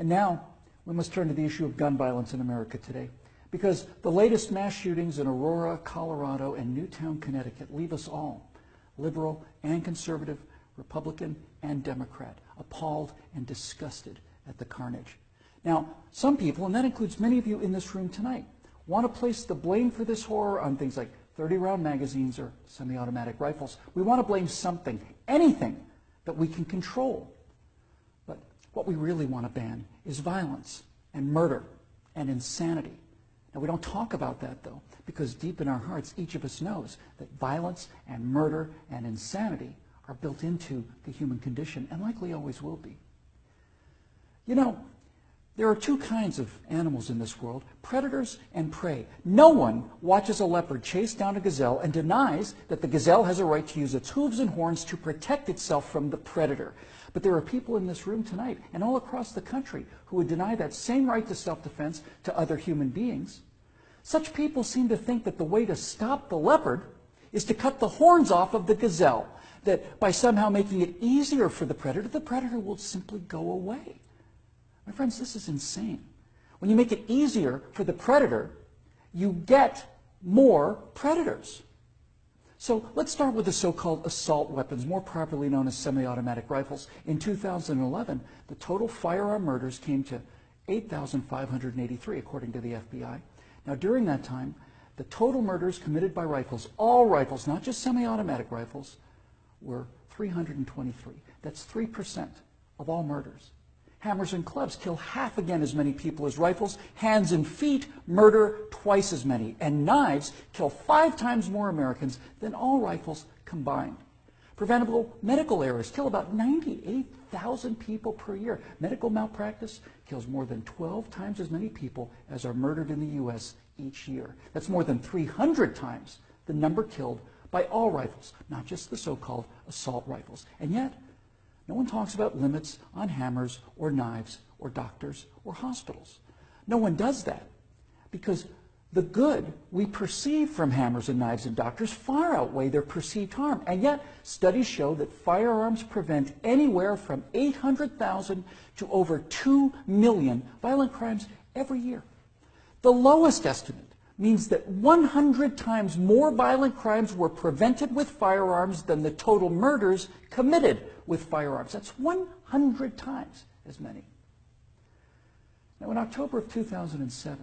And now we must turn to the issue of gun violence in America today, because the latest mass shootings in Aurora, Colorado, and Newtown, Connecticut leave us all, liberal and conservative, Republican and Democrat, appalled and disgusted at the carnage. Now, some people, and that includes many of you in this room tonight, want to place the blame for this horror on things like 30-round magazines or semi-automatic rifles. We want to blame something, anything that we can control. But what we really want to ban is violence and murder and insanity. Now, we don't talk about that, though, because deep in our hearts, each of us knows that violence and murder and insanity are built into the human condition and likely always will be. You know, there are two kinds of animals in this world, predators and prey. No one watches a leopard chase down a gazelle and denies that the gazelle has a right to use its hooves and horns to protect itself from the predator. But there are people in this room tonight and all across the country who would deny that same right to self-defense to other human beings. Such people seem to think that the way to stop the leopard is to cut the horns off of the gazelle, that by somehow making it easier for the predator will simply go away. My friends, this is insane. When you make it easier for the predator, you get more predators. So let's start with the so-called assault weapons, more properly known as semi-automatic rifles. In 2011, the total firearm murders came to 8,583, according to the FBI. Now, during that time, the total murders committed by rifles, all rifles, not just semi-automatic rifles, were 323. That's 3% of all murders. Hammers and clubs kill half again as many people as rifles. Hands and feet murder twice as many. And knives kill 5 times more Americans than all rifles combined. Preventable medical errors kill about 98,000 people per year. Medical malpractice kills more than 12 times as many people as are murdered in the U.S. each year. That's more than 300 times the number killed by all rifles, not just the so-called assault rifles. And yet, no one talks about limits on hammers or knives or doctors or hospitals. No one does that because the good we perceive from hammers and knives and doctors far outweigh their perceived harm. And yet, studies show that firearms prevent anywhere from 800,000 to over 2 million violent crimes every year. The lowest estimate means that 100 times more violent crimes were prevented with firearms than the total murders committed with firearms. That's 100 times as many. Now, in October of 2007,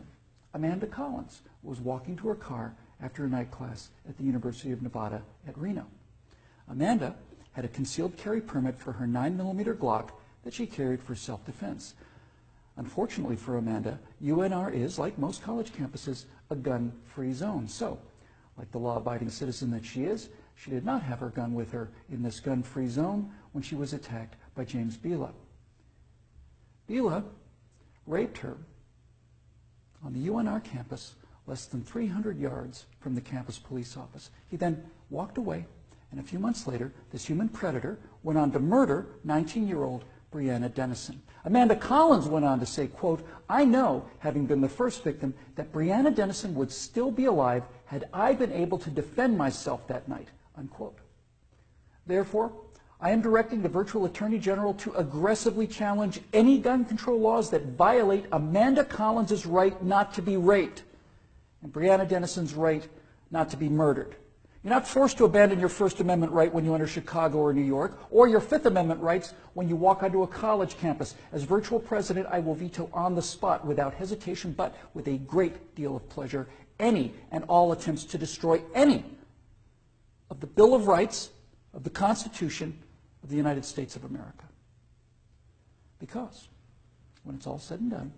Amanda Collins was walking to her car after a night class at the University of Nevada at Reno. Amanda had a concealed carry permit for her 9mm Glock that she carried for self-defense. Unfortunately for Amanda, UNR is, like most college campuses, a gun-free zone. So, like the law-abiding citizen that she is, she did not have her gun with her in this gun-free zone when she was attacked by James Bila. Bila raped her on the UNR campus less than 300 yards from the campus police office. He then walked away, and a few months later, this human predator went on to murder 19-year-old Breonna Dennison. Amanda Collins went on to say, quote, "I know, having been the first victim, that Breonna Dennison would still be alive had I been able to defend myself that night," unquote. Therefore, I am directing the virtual Attorney General to aggressively challenge any gun control laws that violate Amanda Collins' right not to be raped and Breonna Dennison's right not to be murdered. You're not forced to abandon your First Amendment right when you enter Chicago or New York, or your Fifth Amendment rights when you walk onto a college campus. As virtual president, I will veto on the spot without hesitation, but with a great deal of pleasure, any and all attempts to destroy any of the Bill of Rights, of the Constitution of the United States of America. Because when it's all said and done,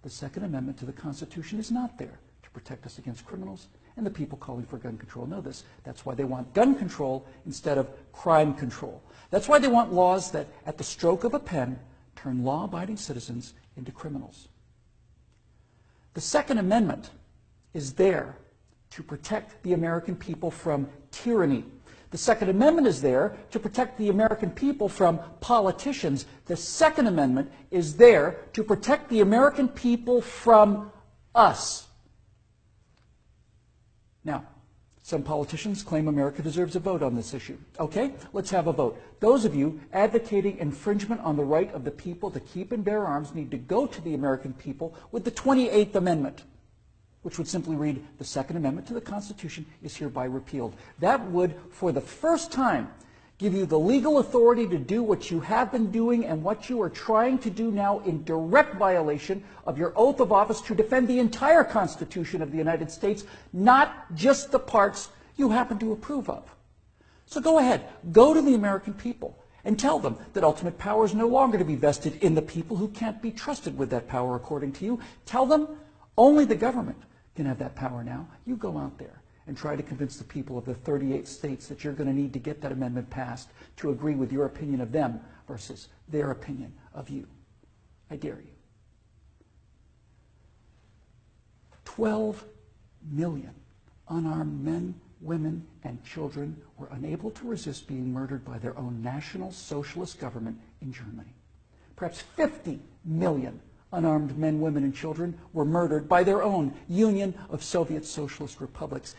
the Second Amendment to the Constitution is not there to protect us against criminals, and the people calling for gun control know this. That's why they want gun control instead of crime control. That's why they want laws that, at the stroke of a pen, turn law-abiding citizens into criminals. The Second Amendment is there to protect the American people from tyranny. The Second Amendment is there to protect the American people from politicians. The Second Amendment is there to protect the American people from us. Now, Some politicians claim America deserves a vote on this issue. Okay, let's have a vote. Those of you advocating infringement on the right of the people to keep and bear arms need to go to the American people with the 28th Amendment, which would simply read, the Second Amendment to the Constitution is hereby repealed. That would, for the first time, give you the legal authority to do what you have been doing and what you are trying to do now in direct violation of your oath of office to defend the entire Constitution of the United States, not just the parts you happen to approve of. So go ahead, go to the American people and tell them that ultimate power is no longer to be vested in the people who can't be trusted with that power according to you. Tell them only the government can have that power now. You go out there and try to convince the people of the 38 states that you're going to need to get that amendment passed to agree with your opinion of them versus their opinion of you. I dare you. 12 million unarmed men, women, and children were unable to resist being murdered by their own National Socialist government in Germany. Perhaps 50 million unarmed men, women, and children were murdered by their own Union of Soviet Socialist Republics.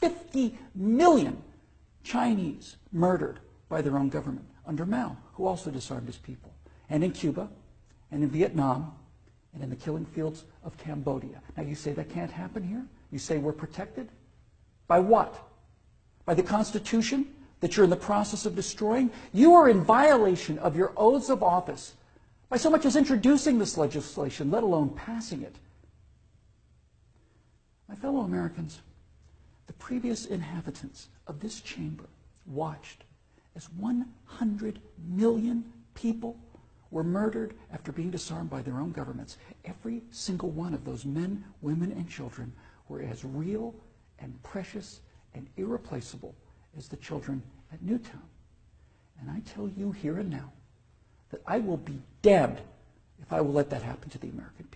50 million Chinese murdered by their own government under Mao, who also disarmed his people. And in Cuba, and in Vietnam, and in the killing fields of Cambodia. Now you say that can't happen here? You say we're protected? By what? By the Constitution that you're in the process of destroying? You are in violation of your oaths of office by so much as introducing this legislation, let alone passing it. My fellow Americans, the previous inhabitants of this chamber watched as 100 million people were murdered after being disarmed by their own governments. Every single one of those men, women, and children were as real and precious and irreplaceable as the children at Newtown. And I tell you here and now that I will be damned if I will let that happen to the American people.